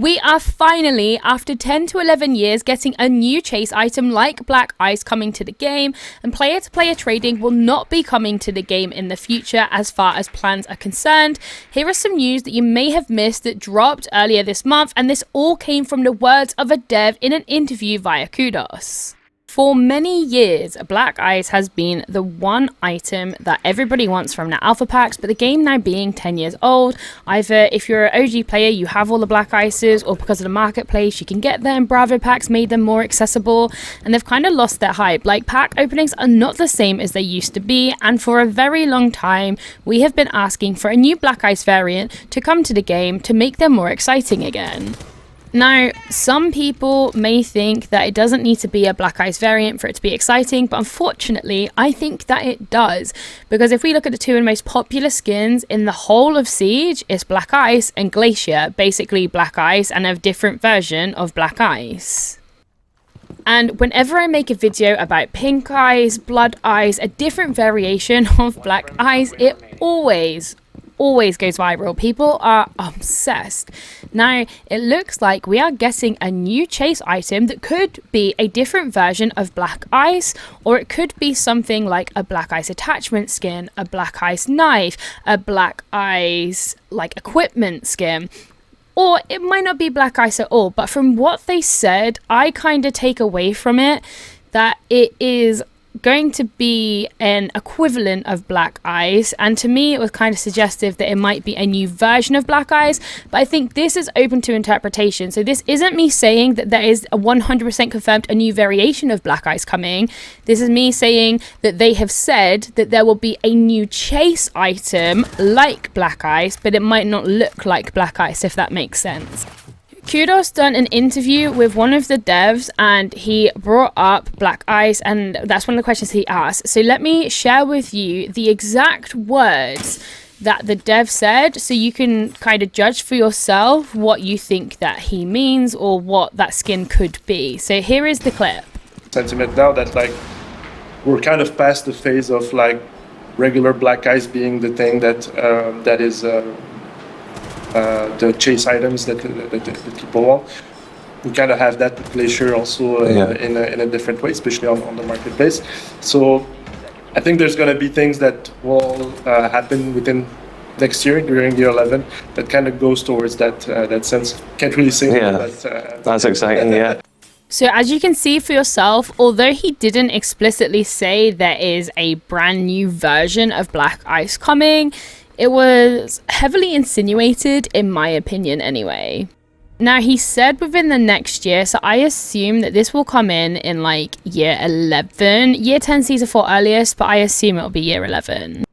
We are finally, after 10 to 11 years, getting a new chase item like Blackice coming to the game, and player-to-player trading will not be coming to the game in the future as far as plans are concerned. Here is some news that you may have missed that dropped earlier this month, and this all came from the words of a dev in an interview via Kudos. For many years, Blackice has been the one item that everybody wants from the alpha packs, but the game now being 10 years old, either if you're an OG player, you have all the Blackices, or because of the marketplace, you can get them. Bravo packs made them more accessible, and they've kind of lost their hype. Like, pack openings are not the same as they used to be, and for a very long time, we have been asking for a new Blackice variant to come to the game to make them more exciting again. Now, some people may think that it doesn't need to be a Blackice variant for it to be exciting, but unfortunately, I think that it does. Because if we look at the two most popular skins in the whole of Siege, it's Blackice and Glacier, basically Blackice and a different version of Blackice. And whenever I make a video about pink eyes, blood eyes, a different variation of Blackice, it always goes viral. People are obsessed. Now, it looks like we are getting a new chase item that could be a different version of Blackice, or it could be something like a Blackice attachment skin, a Blackice knife, a Blackice like equipment skin. Or it might not be Blackice at all, but from what they said, I kind of take away from it that it is going to be an equivalent of Blackice, and to me it was kind of suggestive that it might be a new version of Blackice, but I think this is open to interpretation. So this isn't me saying that there is a 100% confirmed a new variation of Blackice coming. This is me saying that they have said that there will be a new chase item like Blackice, but it might not look like Blackice, if that makes sense. Kudos done an interview with one of the devs, and he brought up Blackice, and that's one of the questions he asked. So let me share with you the exact words that the dev said, so you can kind of judge for yourself what you think that he means or what that skin could be. So here is the clip. Sentiment now that like we're kind of past the phase of like regular Blackice being the thing that is the chase items that people want. We kind of have that with Glacier also in a different way, especially on the marketplace. So I think there's going to be things that will happen within next year during year 11 that kind of goes towards that sense. Can't really say that. That's exciting, yeah. So as you can see for yourself, although he didn't explicitly say there is a brand new version of Blackice coming, it was heavily insinuated, in my opinion anyway. Now, he said within the next year, so I assume that this will come in like year 11. Year 10 sees a 4 earliest, but I assume it'll be year 11.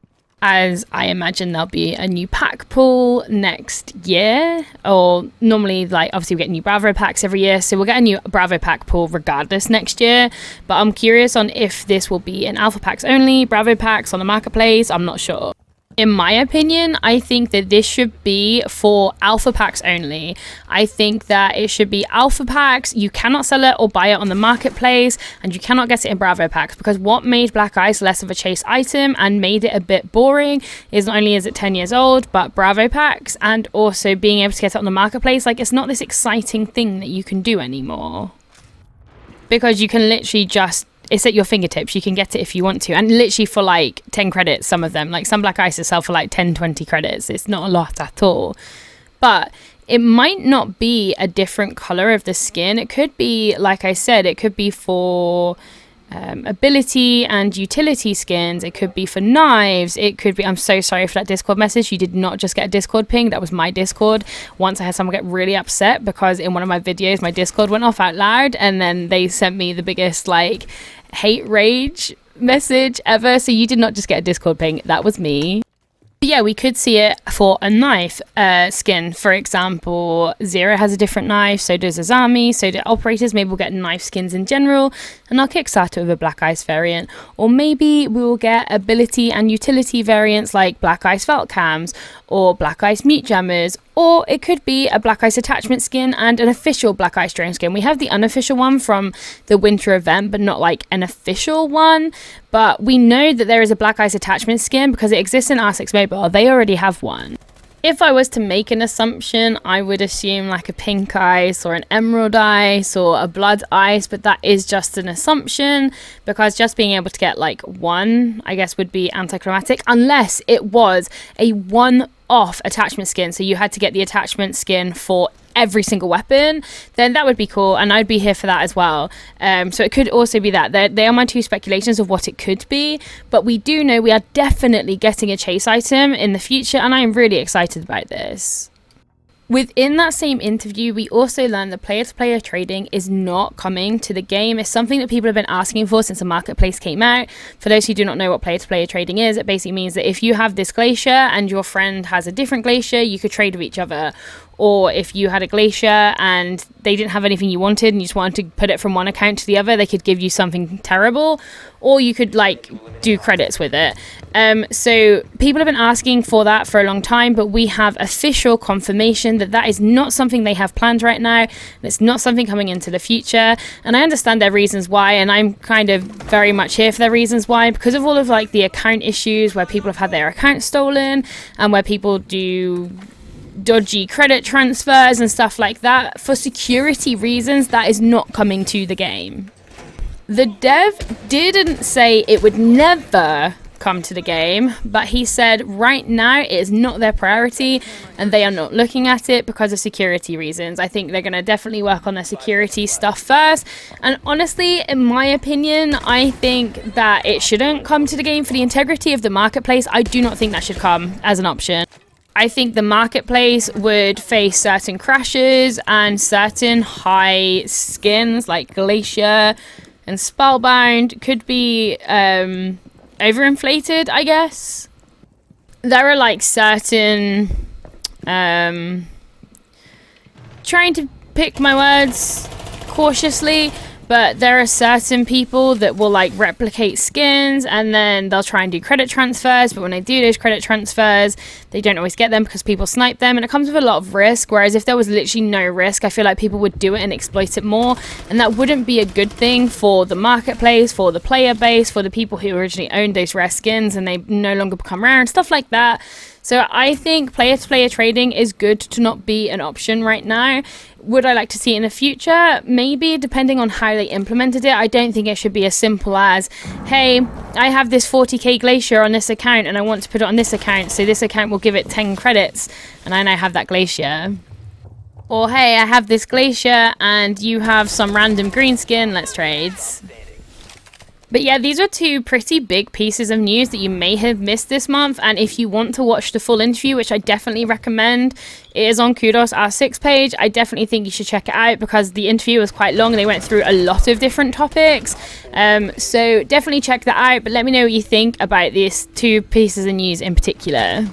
As I imagine there'll be a new pack pool next year, or normally, like, obviously we get new Bravo packs every year, so we'll get a new Bravo pack pool regardless next year. But I'm curious on if this will be in alpha packs only, Bravo packs on the marketplace, I'm not sure. In my opinion, I think that this should be for alpha packs only. I think that it should be alpha packs. You cannot sell it or buy it on the marketplace, and you cannot get it in Bravo packs, because what made Blackice less of a chase item and made it a bit boring is not only is it 10 years old, but Bravo packs and also being able to get it on the marketplace. Like, it's not this exciting thing that you can do anymore, because you can literally just, it's at your fingertips. You can get it if you want to, and literally for like 10 credits, some of them, like some Blackices sell for like 10-20 credits. It's not a lot at all, but it might not be a different color of the skin. It could be, like I said, it could be for ability and utility skins. It could be for knives. It could be, I'm so sorry for that Discord message. You did not just get a Discord ping. That was my Discord. Once I had someone get really upset because in one of my videos my Discord went off out loud, and then they sent me the biggest like hate rage message ever. So you did not just get a Discord ping. That was me. But yeah, we could see it for a knife skin. For example, Zero has a different knife, so does Azami, so do operators. Maybe we'll get knife skins in general, and I'll kickstart it with a Blackice variant. Or maybe we will get ability and utility variants like Blackice felt cams or Blackice meat jammers, or it could be a Blackice attachment skin and an official Blackice drone skin. We have the unofficial one from the winter event, but not like an official one. But we know that there is a Blackice attachment skin because it exists in R6 Mobile. They already have one. If I was to make an assumption, I would assume like a pink ice or an emerald ice or a blood ice, but that is just an assumption because just being able to get like one, I guess, would be anticlimactic unless it was a one-off attachment skin. So you had to get the attachment skin for every single weapon, then that would be cool, and I'd be here for that as well. So it could also be that. They are my two speculations of what it could be, but we do know we are definitely getting a chase item in the future, and I am really excited about this. Within that same interview, we also learned that player-to-player trading is not coming to the game. It's something that people have been asking for since the marketplace came out. For those who do not know what player-to-player trading is, it basically means that if you have this glacier and your friend has a different glacier, you could trade with each other. Or if you had a glacier and they didn't have anything you wanted and you just wanted to put it from one account to the other, they could give you something terrible, or you could like do credits with it. So people have been asking for that for a long time, but we have official confirmation that that is not something they have planned right now, and it's not something coming into the future. And I understand their reasons why, and I'm kind of very much here for their reasons why, because of all of like the account issues where people have had their accounts stolen and where people do dodgy credit transfers and stuff like that. For security reasons, that is not coming to the game. The dev didn't say it would never come to the game, but he said right now it is not their priority and they are not looking at it because of security reasons. I think they're going to definitely work on their security stuff first, and honestly, in my opinion, I think that it shouldn't come to the game for the integrity of the marketplace. I do not think that should come as an option. I think the marketplace would face certain crashes and certain high skins like Glacier and Spellbound could be overinflated, I guess. There are like certain trying to pick my words cautiously, but there are certain people that will like replicate skins and then they'll try and do credit transfers, but when they do those credit transfers, they don't always get them because people snipe them, and it comes with a lot of risk. Whereas if there was literally no risk, I feel like people would do it and exploit it more, and that wouldn't be a good thing for the marketplace, for the player base, for the people who originally owned those rare skins and they no longer become rare and stuff like that. So I think player-to-player trading is good to not be an option right now. Would I like to see it in the future? Maybe, depending on how they implemented it. I don't think it should be as simple as, hey, I have this 40k Glacier on this account and I want to put it on this account, so this account will give it 10 credits and I now have that Glacier. Or hey, I have this Glacier and you have some random green skin, let's trade. But yeah, these are two pretty big pieces of news that you may have missed this month, and if you want to watch the full interview, which I definitely recommend, it is on Kudos R6 page. I definitely think you should check it out because the interview was quite long and they went through a lot of different topics. So definitely check that out, but let me know what you think about these two pieces of news in particular.